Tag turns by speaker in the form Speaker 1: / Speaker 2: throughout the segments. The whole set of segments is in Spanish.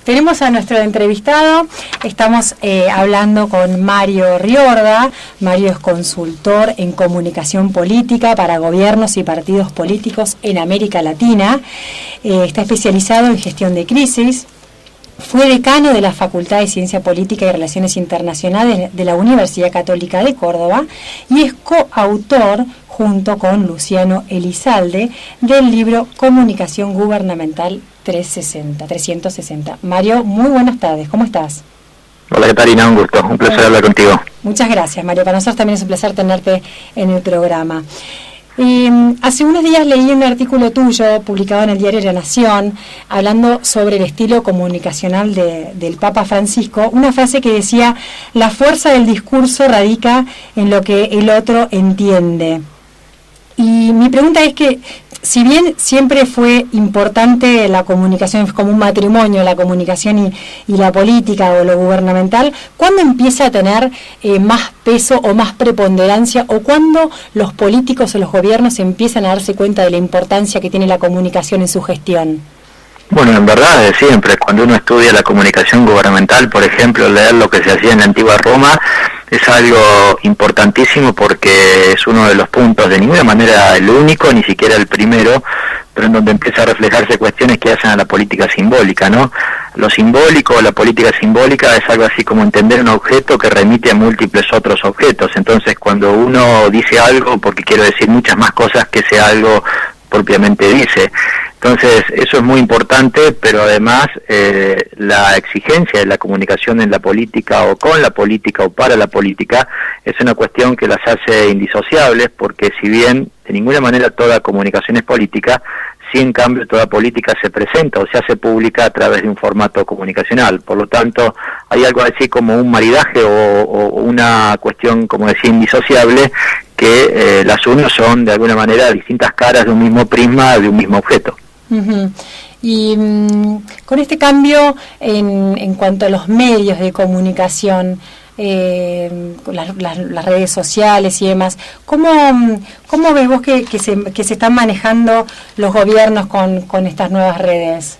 Speaker 1: Tenemos a nuestro entrevistado, estamos hablando con Mario Riorda. Mario es consultor en comunicación política para gobiernos y partidos políticos en América Latina. Está especializado en gestión de crisis. Fue decano de la Facultad de Ciencia Política y Relaciones Internacionales de la Universidad Católica de Córdoba y es coautor, junto con Luciano Elizalde, del libro Comunicación Gubernamental 360. Mario, muy buenas tardes, ¿cómo estás?
Speaker 2: Hola Catarina, un gusto, un placer hablar contigo.
Speaker 1: Muchas gracias, Mario, para nosotros también es un placer tenerte en el programa. Hace unos días leí un artículo tuyo publicado en el diario La Nación hablando sobre el estilo comunicacional del Papa Francisco, una frase que decía: la fuerza del discurso radica en lo que el otro entiende. Y mi pregunta es que, si bien siempre fue importante la comunicación, como un matrimonio, la comunicación y la política o lo gubernamental, ¿cuándo empieza a tener más peso o más preponderancia, o cuándo los políticos o los gobiernos empiezan a darse cuenta de la importancia que tiene la comunicación en su gestión?
Speaker 2: Bueno, en verdad, desde siempre, cuando uno estudia la comunicación gubernamental, por ejemplo, leer lo que se hacía en la antigua Roma, es algo importantísimo porque es uno de los puntos, de ninguna manera el único, ni siquiera el primero, pero en donde empieza a reflejarse cuestiones que hacen a la política simbólica, ¿no? Lo simbólico, la política simbólica, es algo así como entender un objeto que remite a múltiples otros objetos. Entonces, cuando uno dice algo, porque quiero decir muchas más cosas que ese algo propiamente dice. Entonces, eso es muy importante, pero además la exigencia de la comunicación en la política o con la política o para la política es una cuestión que las hace indisociables, porque si bien de ninguna manera toda comunicación es política, sí en cambio toda política se presenta o se hace pública a través de un formato comunicacional. Por lo tanto, hay algo así como un maridaje o una cuestión, como decía, indisociable, que las unos son de alguna manera distintas caras de un mismo prisma, de un mismo objeto.
Speaker 1: Uh-huh. Y con este cambio en cuanto a los medios de comunicación, las redes sociales y demás, ¿cómo ves vos que se están manejando los gobiernos con estas nuevas redes?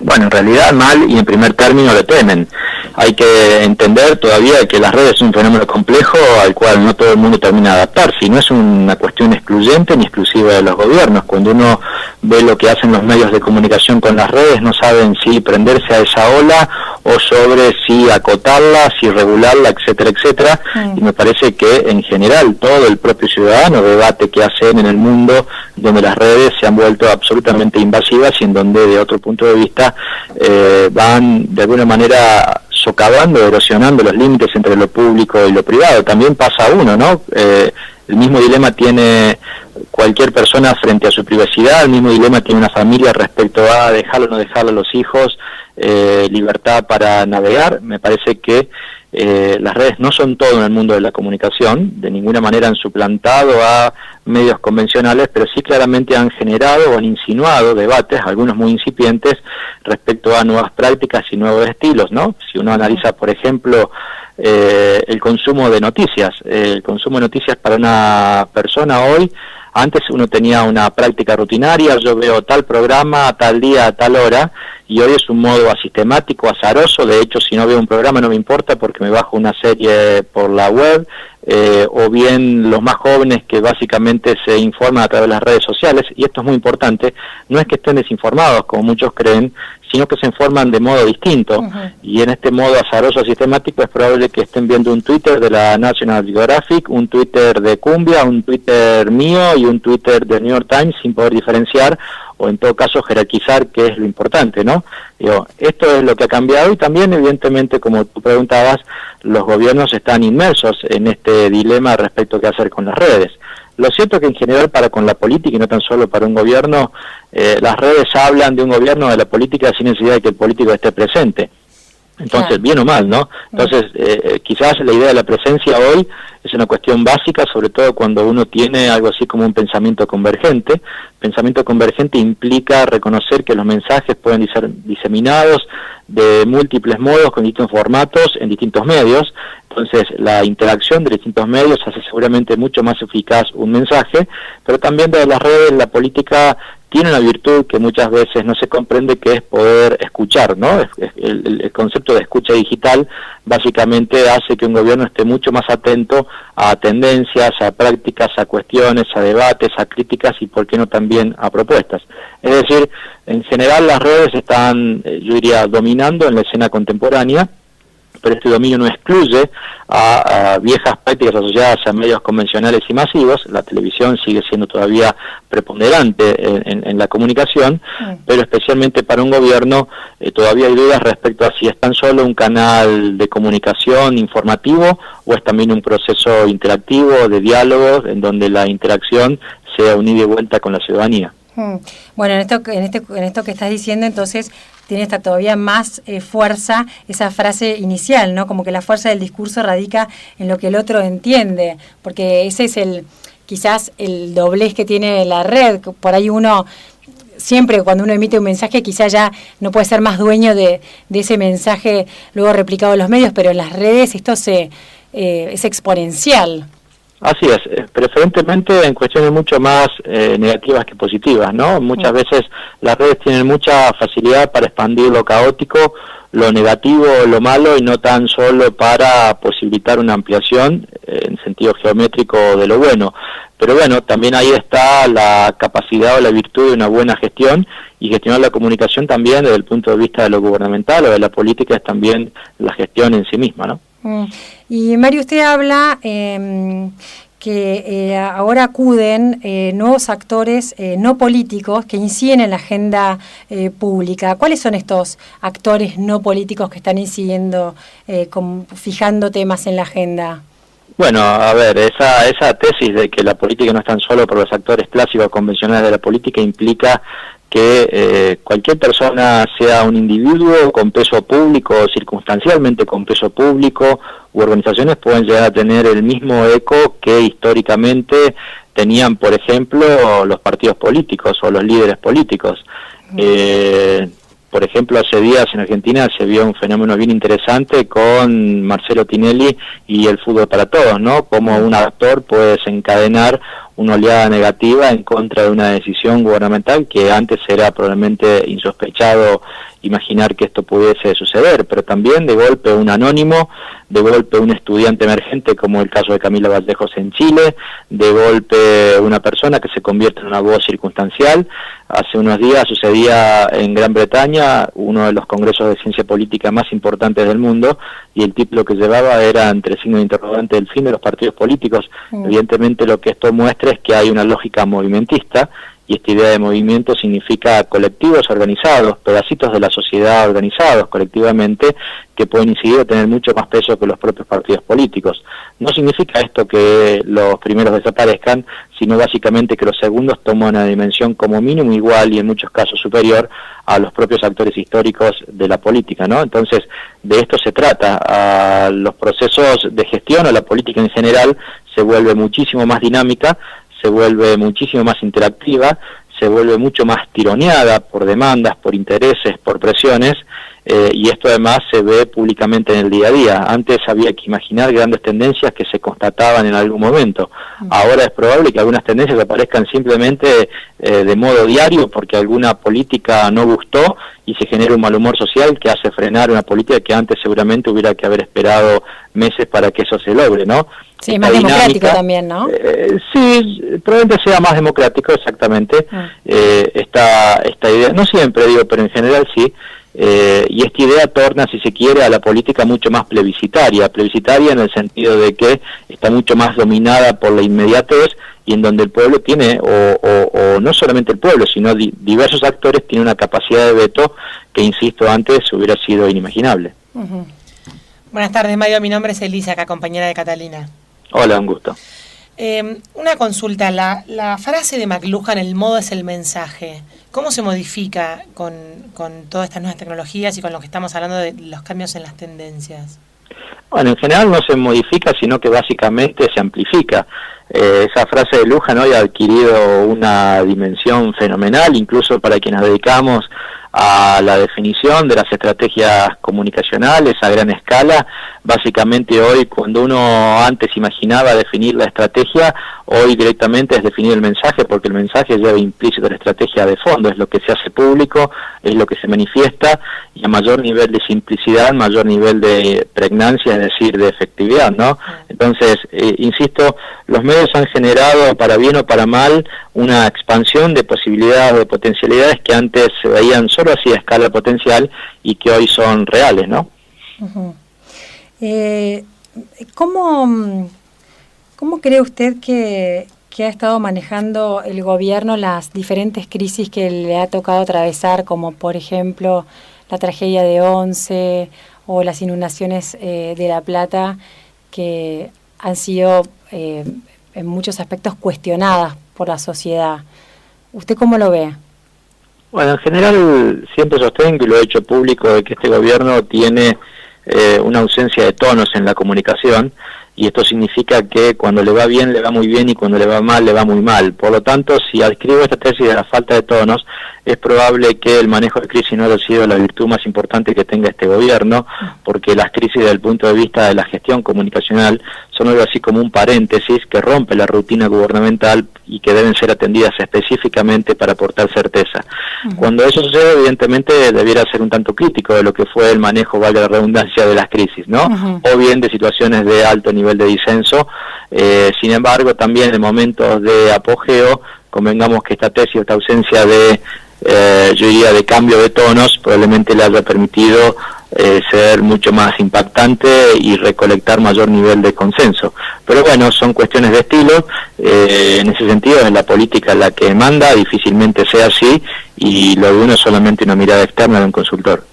Speaker 2: Bueno, en realidad mal, y en primer término lo temen. Hay que entender todavía que las redes son un fenómeno complejo al cual no todo el mundo termina de adaptarse, y no es una cuestión excluyente ni exclusiva de los gobiernos. Cuando uno ve lo que hacen los medios de comunicación con las redes, no saben si prenderse a esa ola o sobre si acotarla, si regularla, etcétera, etcétera. Y me parece que en general todo el propio ciudadano debate que hacen en el mundo, donde las redes se han vuelto absolutamente invasivas y en donde de otro punto de vista van de alguna manera socavando, erosionando los límites entre lo público y lo privado. También pasa uno, ¿no? El mismo dilema tiene cualquier persona frente a su privacidad, el mismo dilema tiene una familia respecto a dejarlo o no dejarlo a los hijos, libertad para navegar. Me parece que las redes no son todo en el mundo de la comunicación, de ninguna manera han suplantado a medios convencionales, pero sí claramente han generado o han insinuado debates, algunos muy incipientes, respecto a nuevas prácticas y nuevos estilos, ¿no? Si uno analiza, por ejemplo, el consumo de noticias, para una persona hoy, antes uno tenía una práctica rutinaria, yo veo tal programa a tal día, a tal hora, y hoy es un modo asistemático, azaroso. De hecho, si no veo un programa no me importa porque me bajo una serie por la web, o bien los más jóvenes que básicamente se informan a través de las redes sociales, y esto es muy importante, no es que estén desinformados como muchos creen, sino que se informan de modo distinto. Uh-huh. Y en este modo azaroso sistemático es probable que estén viendo un Twitter de la National Geographic, un Twitter de Cumbia, un Twitter mío y un Twitter del New York Times, sin poder diferenciar o en todo caso jerarquizar qué es lo importante, ¿no? Digo, esto es lo que ha cambiado, y también evidentemente, como tú preguntabas, los gobiernos están inmersos en este dilema respecto a qué hacer con las redes. Lo cierto es que en general para con la política, y no tan solo para un gobierno, las redes hablan de un gobierno, de la política, sin necesidad de que el político esté presente. Entonces, claro, bien o mal, ¿no? Entonces, quizás la idea de la presencia hoy es una cuestión básica, sobre todo cuando uno tiene algo así como un pensamiento convergente. Pensamiento convergente implica reconocer que los mensajes pueden ser diseminados de múltiples modos, con distintos formatos, en distintos medios. Entonces, la interacción de distintos medios hace seguramente mucho más eficaz un mensaje, pero también de las redes, la política tiene una virtud que muchas veces no se comprende, que es poder escuchar, ¿no? El concepto de escucha digital básicamente hace que un gobierno esté mucho más atento a tendencias, a prácticas, a cuestiones, a debates, a críticas y, por qué no, también a propuestas. Es decir, en general las redes están, yo diría, dominando en la escena contemporánea, pero este dominio no excluye a viejas prácticas asociadas a medios convencionales y masivos. La televisión sigue siendo todavía preponderante en la comunicación, pero especialmente para un gobierno todavía hay dudas respecto a si es tan solo un canal de comunicación informativo o es también un proceso interactivo de diálogo en donde la interacción sea un ida y vuelta con la ciudadanía.
Speaker 1: Bueno, en esto que estás diciendo, entonces tiene esta todavía más fuerza esa frase inicial, ¿no? Como que la fuerza del discurso radica en lo que el otro entiende, porque ese es quizás el doblez que tiene la red. Por ahí uno, siempre cuando uno emite un mensaje, quizás ya no puede ser más dueño de ese mensaje luego replicado en los medios, pero en las redes esto es exponencial.
Speaker 2: Así es, preferentemente en cuestiones mucho más negativas que positivas, ¿no? Muchas veces las redes tienen mucha facilidad para expandir lo caótico, lo negativo, lo malo, y no tan solo para posibilitar una ampliación en sentido geométrico de lo bueno. Pero bueno, también ahí está la capacidad o la virtud de una buena gestión, y gestionar la comunicación también desde el punto de vista de lo gubernamental o de la política es también la gestión en sí misma, ¿no?
Speaker 1: Y Mario, usted habla que ahora acuden nuevos actores no políticos que inciden en la agenda pública. ¿Cuáles son estos actores no políticos que están incidiendo, fijando temas en la agenda?
Speaker 2: Bueno, a ver, esa tesis de que la política no es tan solo por los actores clásicos convencionales de la política implica que cualquier persona, sea un individuo con peso público o circunstancialmente con peso público, u organizaciones, pueden llegar a tener el mismo eco que históricamente tenían, por ejemplo, los partidos políticos o los líderes políticos. Por ejemplo, hace días en Argentina se vio un fenómeno bien interesante con Marcelo Tinelli y el fútbol para todos, ¿no? Cómo un actor puede desencadenar una oleada negativa en contra de una decisión gubernamental que antes era probablemente insospechado imaginar que esto pudiese suceder, pero también de golpe un anónimo, de golpe un estudiante emergente como el caso de Camila Vallejos en Chile, de golpe una persona que se convierte en una voz circunstancial. Hace unos días sucedía en Gran Bretaña uno de los congresos de ciencia política más importantes del mundo, y el título que llevaba era, entre signos de interrogante, el fin de los partidos políticos. Evidentemente lo que esto muestra es que hay una lógica movimentista, y esta idea de movimiento significa colectivos organizados, pedacitos de la sociedad organizados colectivamente, que pueden incidir o tener mucho más peso que los propios partidos políticos. No significa esto que los primeros desaparezcan, sino básicamente que los segundos toman una dimensión como mínimo igual y en muchos casos superior a los propios actores históricos de la política, ¿no? Entonces, de esto se trata. A los procesos de gestión o la política en general se vuelve muchísimo más dinámica, se vuelve muchísimo más interactiva, se vuelve mucho más tironeada por demandas, por intereses, por presiones, y esto además se ve públicamente en el día a día. Antes había que imaginar grandes tendencias que se constataban en algún momento. Ahora es probable que algunas tendencias aparezcan simplemente de modo diario porque alguna política no gustó y se genera un mal humor social que hace frenar una política que antes seguramente hubiera que haber esperado meses para que eso se logre, ¿no?
Speaker 1: Sí, más democrático también, ¿no?
Speaker 2: Sí, probablemente sea más democrático, exactamente. Esta idea, no siempre digo, pero en general sí, y esta idea torna, si se quiere, a la política mucho más plebiscitaria en el sentido de que está mucho más dominada por la inmediatez, y en donde el pueblo tiene, o no solamente el pueblo, sino diversos actores tienen una capacidad de veto que, insisto, antes hubiera sido inimaginable.
Speaker 3: Buenas tardes, Mario. Mi nombre es Elisa, acá compañera de Catalina.
Speaker 2: Hola, un gusto.
Speaker 3: Una consulta, la frase de McLuhan, el modo es el mensaje, ¿cómo se modifica con todas estas nuevas tecnologías y con lo que estamos hablando de los cambios en las tendencias?
Speaker 2: Bueno, en general no se modifica, sino que básicamente se amplifica. Esa frase de Luján hoy ha adquirido una dimensión fenomenal, incluso para quienes nos dedicamos a la definición de las estrategias comunicacionales a gran escala. Básicamente hoy, cuando uno antes imaginaba definir la estrategia, hoy directamente es definir el mensaje, porque el mensaje lleva implícito la estrategia de fondo, es lo que se hace público, es lo que se manifiesta, y a mayor nivel de simplicidad, mayor nivel de pregnancia, es decir, de efectividad, ¿no? Entonces, insisto, los medios han generado, para bien o para mal, una expansión de posibilidades, de potencialidades que antes se veían solo así a escala potencial y que hoy son reales, ¿no?
Speaker 1: Uh-huh. ¿Cómo cree usted que ha estado manejando el gobierno las diferentes crisis que le ha tocado atravesar, como por ejemplo la tragedia de Once o las inundaciones de La Plata, que han sido en muchos aspectos cuestionadas por la sociedad? ¿Usted cómo lo ve?
Speaker 2: Bueno, en general siempre sostengo, y lo he hecho público, de que este gobierno tiene una ausencia de tonos en la comunicación, y esto significa que cuando le va bien, le va muy bien, y cuando le va muy mal. Por lo tanto, si adscribo esta tesis de la falta de tonos, es probable que el manejo de crisis no haya sido la virtud más importante que tenga este gobierno, porque las crisis desde el punto de vista de la gestión comunicacional son algo así como un paréntesis que rompe la rutina gubernamental y que deben ser atendidas específicamente para aportar certeza. Uh-huh. Cuando eso sucede, evidentemente debiera ser un tanto crítico de lo que fue el manejo, valga la redundancia, de las crisis, ¿no? Uh-huh. O bien de situaciones de alto nivel de disenso. Sin embargo, también en momentos de apogeo, convengamos que esta tesis, esta ausencia de yo diría de cambio de tonos, probablemente le haya permitido ser mucho más impactante y recolectar mayor nivel de consenso. Pero bueno, son cuestiones de estilo, en ese sentido es la política la que manda, difícilmente sea así, y lo de uno es solamente una mirada externa de un consultor.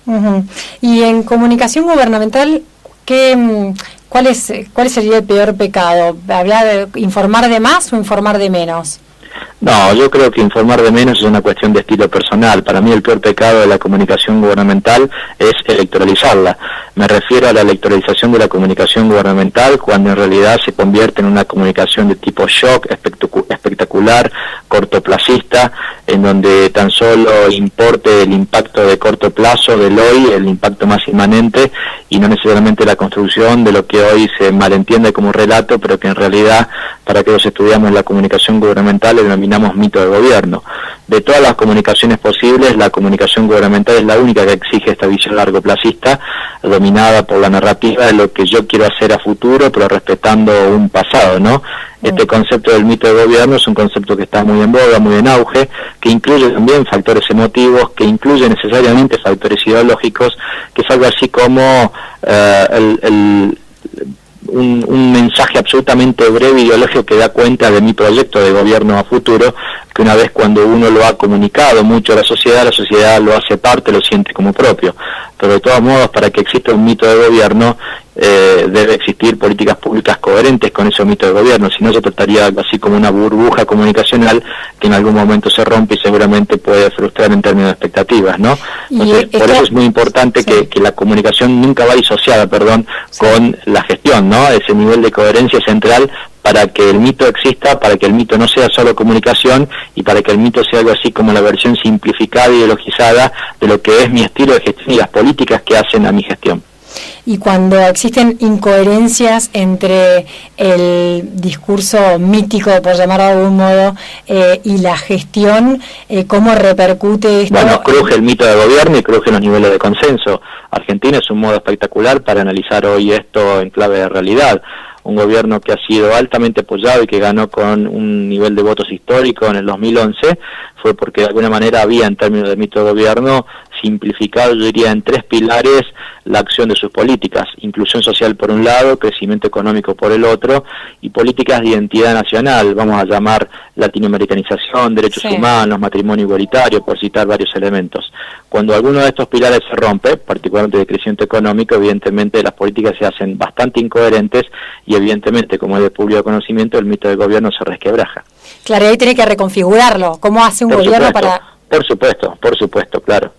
Speaker 1: Uh-huh. Y en comunicación gubernamental, ¿cuál sería el peor pecado? ¿Hablar de informar de más o informar de menos?
Speaker 2: No, yo creo que informar de menos es una cuestión de estilo personal. Para mí el peor pecado de la comunicación gubernamental es electoralizarla. Me refiero a la electoralización de la comunicación gubernamental cuando en realidad se convierte en una comunicación de tipo shock, espectacular, cortoplacista, en donde tan solo importe el impacto de corto plazo del hoy, el impacto más inmanente, y no necesariamente la construcción de lo que hoy se malentiende como relato, pero que en realidad, para que los estudiamos la comunicación gubernamental, le denominamos mito de gobierno. De todas las comunicaciones posibles, la comunicación gubernamental es la única que exige esta visión largoplacista, dominada por la narrativa de lo que yo quiero hacer a futuro, pero respetando un pasado, ¿no? Este concepto del mito de gobierno es un concepto que está muy en boga, muy en auge, que incluye también factores emotivos, que incluye necesariamente factores ideológicos, que es algo así como un mensaje absolutamente breve ideológico que da cuenta de mi proyecto de gobierno a futuro, que una vez cuando uno lo ha comunicado mucho a la sociedad lo hace parte, lo siente como propio. Pero de todos modos, para que exista un mito de gobierno, debe existir políticas públicas coherentes con ese mito de gobierno, si no se trataría algo así como una burbuja comunicacional que en algún momento se rompe y seguramente puede frustrar en términos de expectativas, ¿no? Entonces, por eso es muy importante que la comunicación nunca va disociada, con la gestión, ¿no? Ese nivel de coherencia central para que el mito exista, para que el mito no sea solo comunicación y para que el mito sea algo así como la versión simplificada y ideologizada de lo que es mi estilo de gestión y las políticas que hacen a mi gestión.
Speaker 1: Y cuando existen incoherencias entre el discurso mítico, por llamarlo de algún modo, y la gestión, ¿cómo repercute esto?
Speaker 2: Bueno, cruje el mito de gobierno y cruje los niveles de consenso. Argentina es un modo espectacular para analizar hoy esto en clave de realidad. Un gobierno que ha sido altamente apoyado y que ganó con un nivel de votos histórico en el 2011 fue porque de alguna manera había, en términos de mito de gobierno, simplificado, yo diría, en 3 pilares la acción de sus políticas: inclusión social por un lado, crecimiento económico por el otro, y políticas de identidad nacional, vamos a llamar latinoamericanización, derechos humanos, matrimonio igualitario, por citar varios elementos. Cuando alguno de estos pilares se rompe, particularmente de crecimiento económico, evidentemente las políticas se hacen bastante incoherentes y evidentemente, como es de público conocimiento, el mito del gobierno se resquebraja.
Speaker 1: Claro, ahí tiene que reconfigurarlo. ¿Cómo hace un gobierno para...?
Speaker 2: Por supuesto, claro.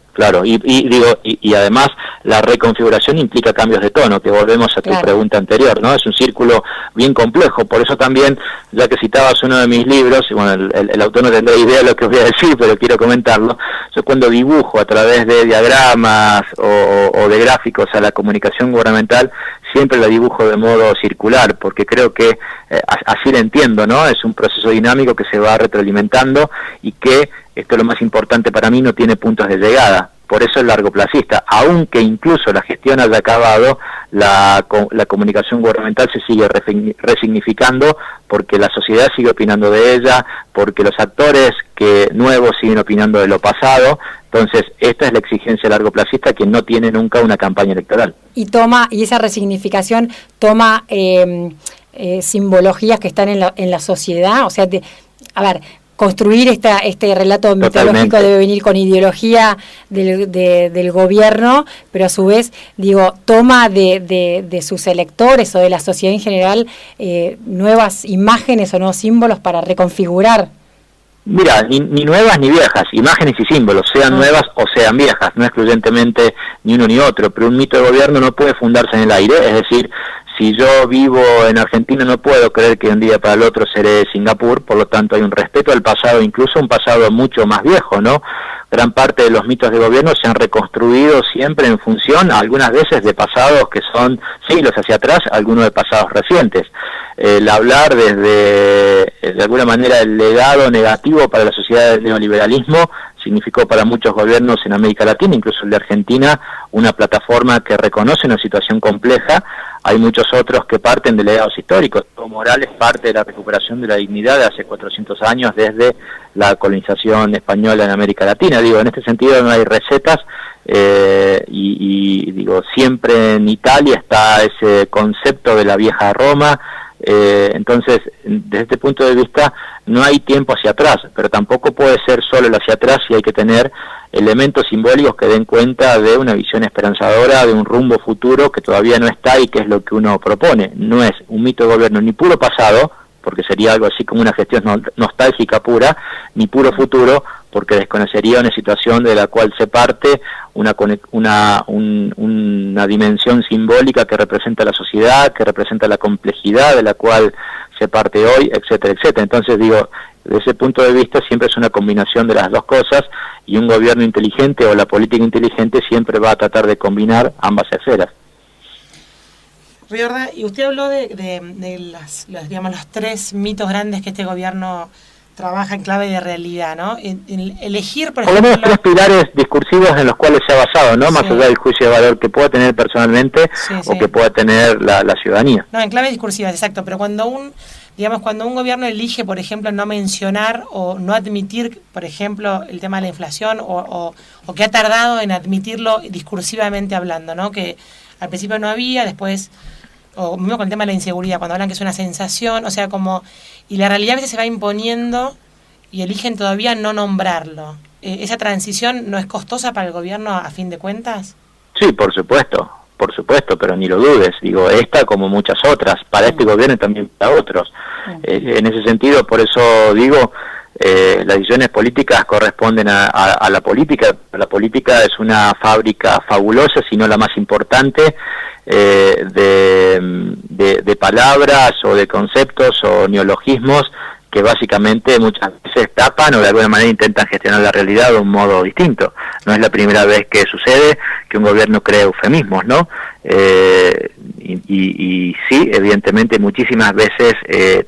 Speaker 2: Y además la reconfiguración implica cambios de tono, que volvemos a tu pregunta anterior, ¿no? Es un círculo bien complejo, por eso también, ya que citabas uno de mis libros, y bueno, el autor no tendrá idea de lo que voy a decir, pero quiero comentarlo. Yo cuando dibujo a través de diagramas o de gráficos a la comunicación gubernamental, siempre la dibujo de modo circular, porque creo que así la entiendo, ¿no? Es un proceso dinámico que se va retroalimentando y que, esto es lo más importante para mí, no tiene puntos de llegada. Por eso es largoplacista, aunque incluso la gestión haya acabado, la comunicación gubernamental se sigue resignificando porque la sociedad sigue opinando de ella, porque los actores nuevos siguen opinando de lo pasado. Entonces, esta es la exigencia largoplacista que no tiene nunca una campaña electoral.
Speaker 1: Y esa resignificación toma simbologías que están en la sociedad, o sea, construir este relato mitológico debe venir con ideología del gobierno, pero a su vez, toma de sus electores o de la sociedad en general nuevas imágenes o nuevos símbolos para reconfigurar.
Speaker 2: Mira, ni nuevas ni viejas, imágenes y símbolos, sean nuevas o sean viejas, no excluyentemente ni uno ni otro, pero un mito de gobierno no puede fundarse en el aire, es decir, si yo vivo en Argentina no puedo creer que de un día para el otro seré Singapur, por lo tanto hay un respeto al pasado, incluso un pasado mucho más viejo, ¿no? Gran parte de los mitos de gobierno se han reconstruido siempre en función, algunas veces, de pasados que son siglos hacia atrás, algunos de pasados recientes. El hablar de alguna manera, el legado negativo para la sociedad del neoliberalismo significó para muchos gobiernos en América Latina, incluso el de Argentina, una plataforma que reconoce una situación compleja. Hay muchos otros que parten de legados históricos. Evo Morales parte de la recuperación de la dignidad de hace 400 años desde la colonización española en América Latina. En este sentido no hay recetas, siempre en Italia está ese concepto de la vieja Roma. Entonces, desde este punto de vista, no hay tiempo hacia atrás, pero tampoco puede ser solo el hacia atrás, y hay que tener elementos simbólicos que den cuenta de una visión esperanzadora, de un rumbo futuro que todavía no está y que es lo que uno propone. No es un mito de gobierno ni puro pasado, porque sería algo así como una gestión nostálgica pura, ni puro futuro, porque desconocería una situación de la cual se parte una dimensión simbólica que representa la sociedad, que representa la complejidad de la cual se parte hoy, etcétera, etcétera. Entonces desde ese punto de vista siempre es una combinación de las dos cosas, y un gobierno inteligente o la política inteligente siempre va a tratar de combinar ambas esferas.
Speaker 3: Riorda, y usted habló de los tres mitos grandes que este gobierno trabaja en clave de realidad, ¿no? En elegir, por ejemplo,
Speaker 2: lo menos tres pilares discursivos en los cuales se ha basado, ¿no? Más allá del juicio de valor que pueda tener personalmente o que pueda tener la ciudadanía.
Speaker 3: No, en clave discursiva, exacto, pero cuando un gobierno elige, por ejemplo, no mencionar o no admitir, por ejemplo, el tema de la inflación o que ha tardado en admitirlo discursivamente hablando, ¿no? Que al principio no había, después, o mismo con el tema de la inseguridad, cuando hablan que es una sensación, o sea, y la realidad a veces se va imponiendo y eligen todavía no nombrarlo. ¿Esa transición no es costosa para el gobierno a fin de cuentas?
Speaker 2: Sí, por supuesto, pero ni lo dudes. Esta como muchas otras, para este gobierno y también para otros. En ese sentido, por eso digo, las decisiones políticas corresponden a la política. La política es una fábrica fabulosa, si no la más importante, de palabras o de conceptos o neologismos que básicamente muchas veces tapan o de alguna manera intentan gestionar la realidad de un modo distinto. No es la primera vez que sucede que un gobierno crea eufemismos, ¿no? Y sí, evidentemente muchísimas veces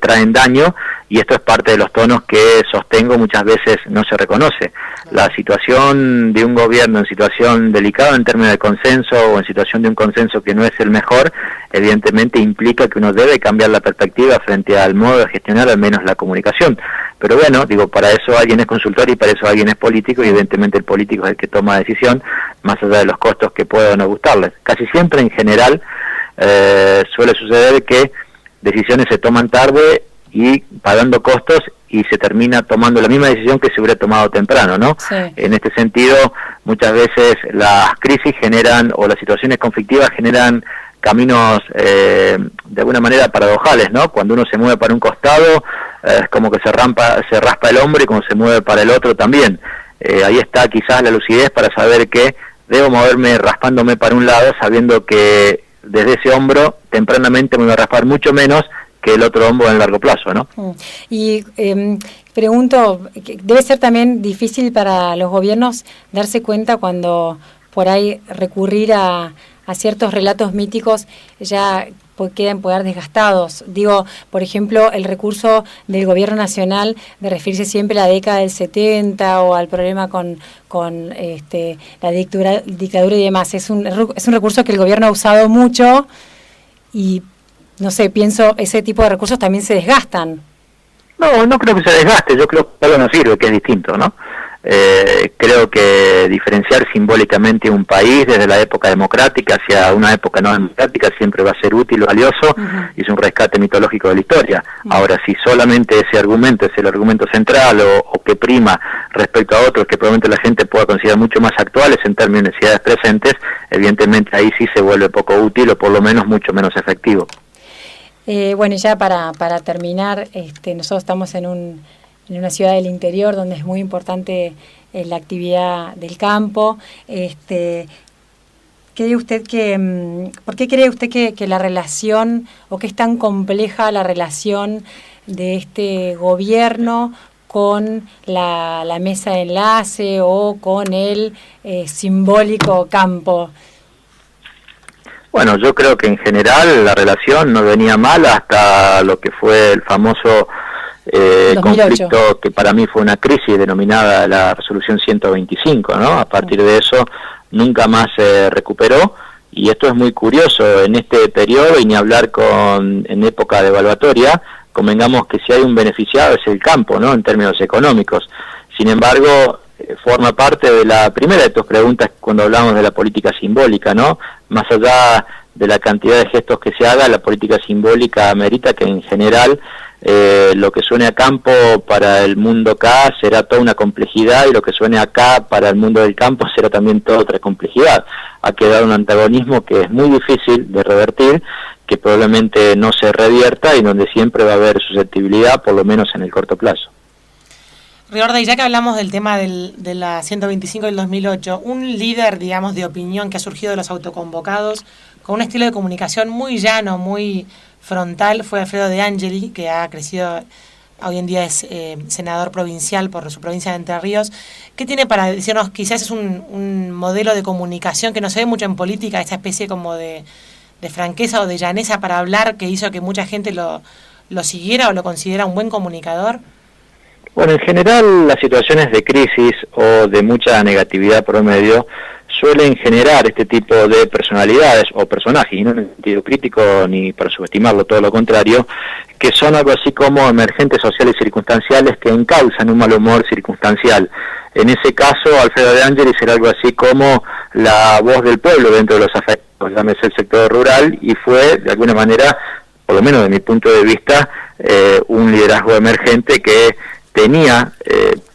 Speaker 2: traen daño, y esto es parte de los tonos que sostengo, muchas veces no se reconoce. La situación de un gobierno en situación delicada en términos de consenso o en situación de un consenso que no es el mejor, evidentemente implica que uno debe cambiar la perspectiva frente al modo de gestionar al menos la comunicación. Pero bueno, para eso alguien es consultor y para eso alguien es político, y evidentemente el político es el que toma decisión, más allá de los costos que pueda o no gustarles. Casi siempre, en general, suele suceder que decisiones se toman tarde y pagando costos, y se termina tomando la misma decisión que se hubiera tomado temprano, ¿no? Sí. En este sentido, muchas veces las crisis generan, o las situaciones conflictivas generan caminos de alguna manera paradojales, ¿no? Cuando uno se mueve para un costado, es como que se raspa el hombro, y cuando se mueve para el otro también. Ahí está quizás la lucidez para saber que debo moverme raspándome para un lado, sabiendo que desde ese hombro tempranamente me voy a raspar mucho menos que el otro hombro en largo plazo, ¿no?
Speaker 1: Y pregunto, debe ser también difícil para los gobiernos darse cuenta cuando por ahí recurrir a ciertos relatos míticos ya quedan poder desgastados. Digo, por ejemplo, el recurso del gobierno nacional de referirse siempre a la década del 70 o al problema con la dictadura y demás. Es un recurso que el gobierno ha usado mucho y, no sé, pienso, ese tipo de recursos también se desgastan.
Speaker 2: No creo que se desgaste, yo creo que algo no sirve, que es distinto, ¿no? Creo que diferenciar simbólicamente un país desde la época democrática hacia una época no democrática siempre va a ser útil o valioso, y es un rescate mitológico de la historia. Ahora, si solamente ese argumento es el argumento central o que prima respecto a otros que probablemente la gente pueda considerar mucho más actuales en términos de necesidades presentes, evidentemente ahí sí se vuelve poco útil o por lo menos mucho menos efectivo.
Speaker 1: Bueno, y ya para terminar, nosotros estamos en una ciudad del interior donde es muy importante la actividad del campo. ¿Cree usted ¿por qué cree usted que la relación, o que es tan compleja la relación de este gobierno con la mesa de enlace o con el simbólico campo?
Speaker 2: Bueno, yo creo que en general la relación no venía mal hasta lo que fue el famoso conflicto, que para mí fue una crisis denominada la resolución 125, ¿no? A partir de eso nunca más se recuperó, y esto es muy curioso en este periodo, y ni hablar en época devaluatoria, convengamos que si hay un beneficiado es el campo, ¿no? En términos económicos. Sin embargo, forma parte de la primera de tus preguntas cuando hablamos de la política simbólica, ¿no? Más allá de la cantidad de gestos que se haga, la política simbólica amerita que en general lo que suene a campo para el mundo acá será toda una complejidad, y lo que suene acá para el mundo del campo será también toda otra complejidad. Ha quedado un antagonismo que es muy difícil de revertir, que probablemente no se revierta y donde siempre va a haber susceptibilidad, por lo menos en el corto plazo.
Speaker 3: Riorda, y ya que hablamos del tema de la 125 del 2008, un líder, digamos, de opinión que ha surgido de los autoconvocados, con un estilo de comunicación muy llano, muy frontal, fue Alfredo De Angeli, que ha crecido, hoy en día es senador provincial por su provincia de Entre Ríos. ¿Qué tiene para decirnos? Quizás es un modelo de comunicación que no se ve mucho en política, esta especie como de franqueza o de llaneza para hablar, que hizo que mucha gente lo siguiera o lo considera un buen comunicador.
Speaker 2: Bueno, en general las situaciones de crisis o de mucha negatividad promedio suelen generar este tipo de personalidades o personajes, y no en el sentido crítico ni para subestimarlo, todo lo contrario, que son algo así como emergentes sociales circunstanciales que encausan un mal humor circunstancial. En ese caso, Alfredo De Angeli será algo así como la voz del pueblo dentro de los afectos, llámese el sector rural, y fue, de alguna manera, por lo menos de mi punto de vista, un liderazgo emergente que tenía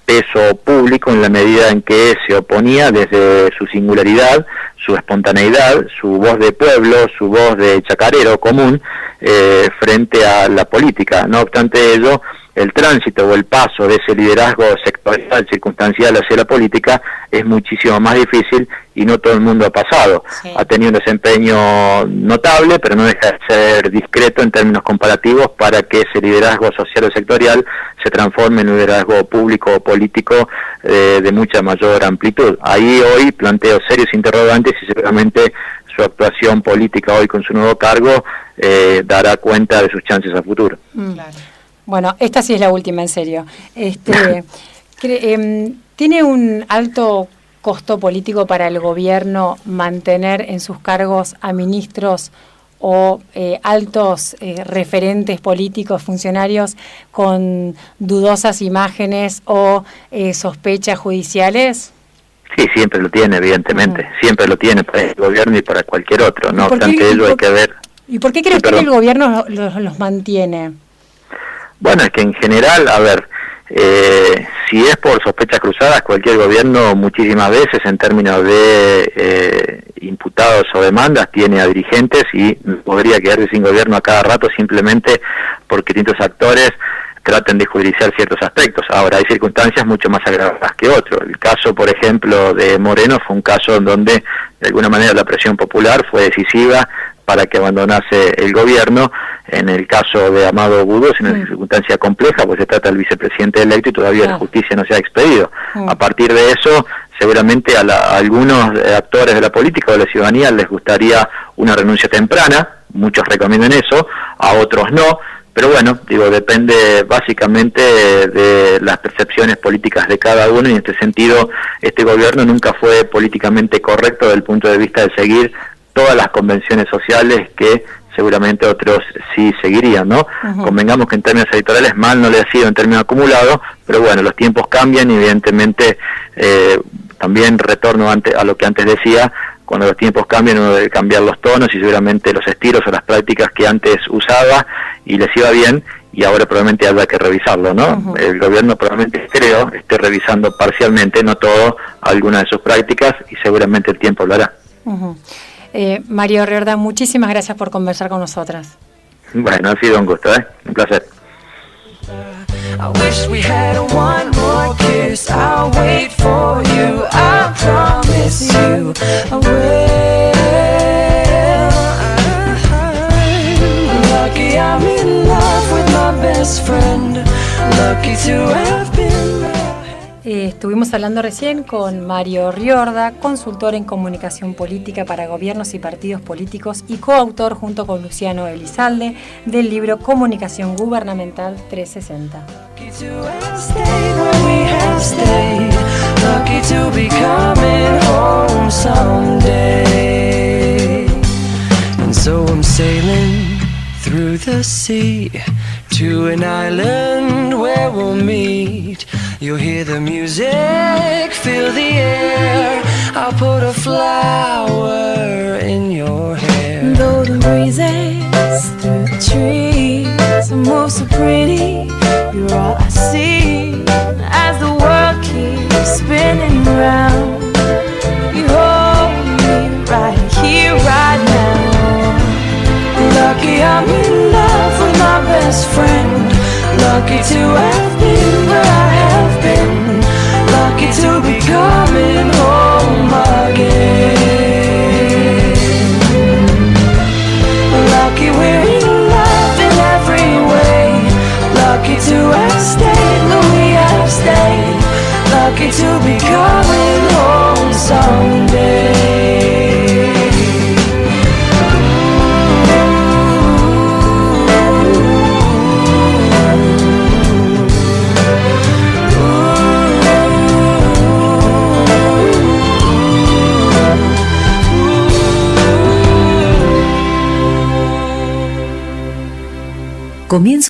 Speaker 2: peso público en la medida en que se oponía desde su singularidad, su espontaneidad, su voz de pueblo, su voz de chacarero común frente a la política. No obstante ello, el tránsito o el paso de ese liderazgo sectorial, circunstancial hacia la política es muchísimo más difícil, y no todo el mundo ha pasado. Sí. Ha tenido un desempeño notable, pero no deja de ser discreto en términos comparativos para que ese liderazgo social o sectorial se transforme en un liderazgo público o político de mucha mayor amplitud. Ahí hoy planteo serios interrogantes, y seguramente su actuación política hoy con su nuevo cargo dará cuenta de sus chances a futuro.
Speaker 1: Claro. Bueno, esta sí es la última, en serio. ¿Tiene un alto costo político para el gobierno mantener en sus cargos a ministros o altos referentes políticos, funcionarios con dudosas imágenes o sospechas judiciales?
Speaker 2: Sí, siempre lo tiene, evidentemente. Siempre lo tiene para el gobierno y para cualquier otro. No obstante ello, hay que ver...
Speaker 1: ¿Y por qué cree usted que el gobierno los mantiene?
Speaker 2: Bueno, es que en general, a ver, si es por sospechas cruzadas, cualquier gobierno muchísimas veces en términos de imputados o demandas tiene a dirigentes, y podría quedarse sin gobierno a cada rato simplemente porque distintos actores traten de judiciar ciertos aspectos. Ahora, hay circunstancias mucho más agravadas que otros. El caso, por ejemplo, de Moreno fue un caso en donde, de alguna manera, la presión popular fue decisiva para que abandonase el gobierno. En el caso de Amado Budo es una circunstancia compleja, pues se trata del vicepresidente electo y todavía la justicia no se ha expedido. A partir de eso, seguramente a algunos actores de la política o de la ciudadanía les gustaría una renuncia temprana, muchos recomiendan eso, a otros no, pero bueno, digo, depende básicamente de las percepciones políticas de cada uno, y en este sentido este gobierno nunca fue políticamente correcto desde el punto de vista de seguir todas las convenciones sociales que seguramente otros sí seguirían, ¿no? Convengamos que en términos electorales mal no le ha sido en términos acumulados, pero bueno, los tiempos cambian y evidentemente también retorno a lo que antes decía, cuando los tiempos cambian uno debe cambiar los tonos y seguramente los estilos o las prácticas que antes usaba y les iba bien, y ahora probablemente habrá que revisarlo, ¿no? El gobierno probablemente, creo, esté revisando parcialmente, no todo, algunas de sus prácticas, y seguramente el tiempo lo hará.
Speaker 1: Mario Riorda, muchísimas gracias por conversar con nosotras.
Speaker 2: Bueno, ha sido un gusto, un placer.
Speaker 4: I wish we had one more kiss. I'll wait for you. I promise you I will. Lucky I'm in love with my best friend. Lucky to have been there.
Speaker 1: Estuvimos hablando recién con Mario Riorda, consultor en comunicación política para gobiernos y partidos políticos y coautor junto con Luciano Elizalde del libro Comunicación Gubernamental 360. Through the sea to an island where we'll meet. You'll hear the music, feel the air. I'll put a flower in your hair. Golden breezes through the trees move so pretty. You're all I see as the world keeps spinning round. You hold me right here, right now. Lucky I'm in love with my best friend. Lucky to have been where I have been. Lucky to be coming home again. Lucky we're in love in every way. Lucky to have stayed when we have stayed. Lucky to be coming home someday.
Speaker 5: Comienzo